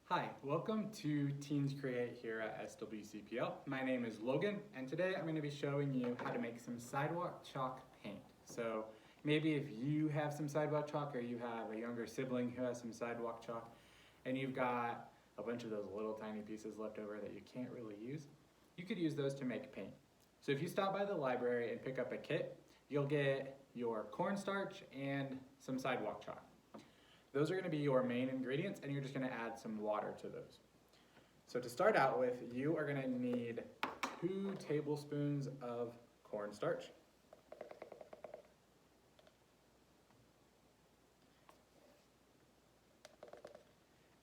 Hi, welcome to Teens Create here at SWCPL. My name is Logan, and today I'm going to be showing you how to make some sidewalk chalk paint. So maybe if you have some sidewalk chalk or you have a younger sibling who has some sidewalk chalk and you've got a bunch of those little tiny pieces left over that you can't really use, you could use those to make paint. So if you stop by the library and pick up a kit, you'll get your cornstarch and some sidewalk chalk. Those are going to be your main ingredients, and you're just going to add some water to those. So to start out with, you are going to need 2 tablespoons of cornstarch.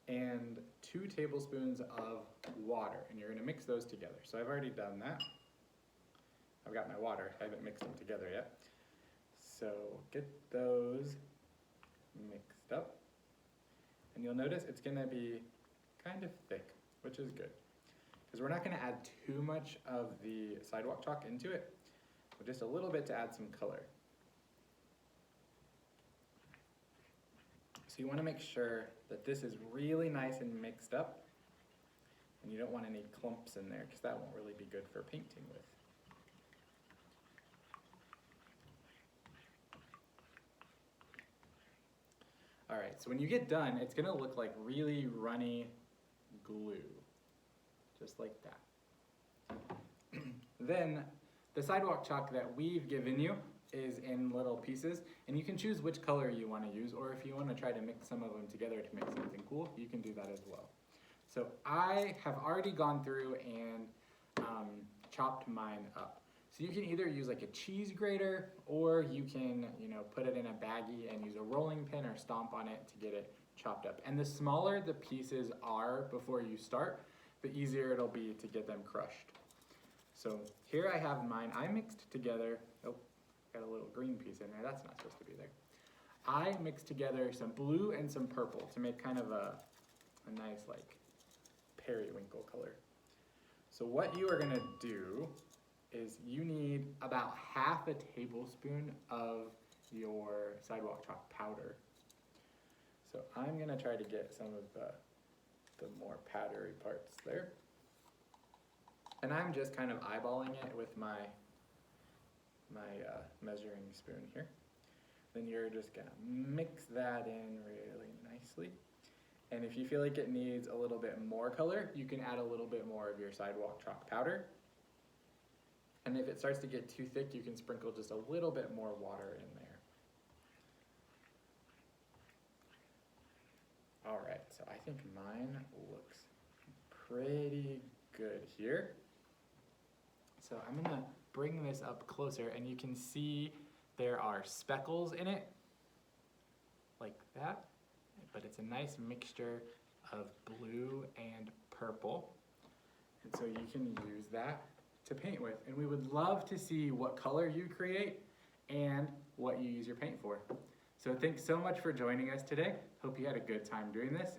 And 2 tablespoons of water, and you're going to mix those together. So I've already done that. I've got my water, I haven't mixed them together yet. So get those mixed up. And you'll notice it's going to be kind of thick, which is good. Because we're not going to add too much of the sidewalk chalk into it, but just a little bit to add some color. So you want to make sure that this is really nice and mixed up, and you don't want any clumps in there because that won't really be good for painting with. All right, so when you get done, it's gonna look like really runny glue, just like that. Then the sidewalk chalk that we've given you is in little pieces, and you can choose which color you want to use, or if you want to try to mix some of them together to make something cool, you can do that as well. So I have already gone through and chopped mine up. So you can either use like a cheese grater, or you can, put it in a baggie and use a rolling pin or stomp on it to get it chopped up. And the smaller the pieces are before you start, the easier it'll be to get them crushed. So here I have mine. I mixed together, oh, got a little green piece in there. That's not supposed to be there. I mixed together some blue and some purple to make kind of a nice like periwinkle color. So what you are gonna do is you need about half a tablespoon of your sidewalk chalk powder. So I'm gonna try to get some of the more powdery parts there. And I'm just kind of eyeballing it with my measuring spoon here. Then you're just gonna mix that in really nicely. And if you feel like it needs a little bit more color, you can add a little bit more of your sidewalk chalk powder. And if it starts to get too thick, you can sprinkle just a little bit more water in there. All right, so I think mine looks pretty good here. So I'm gonna bring this up closer, and you can see there are speckles in it, like that. But it's a nice mixture of blue and purple. And so you can use that to paint with, and we would love to see what color you create and what you use your paint for. So thanks so much for joining us today. Hope you had a good time doing this.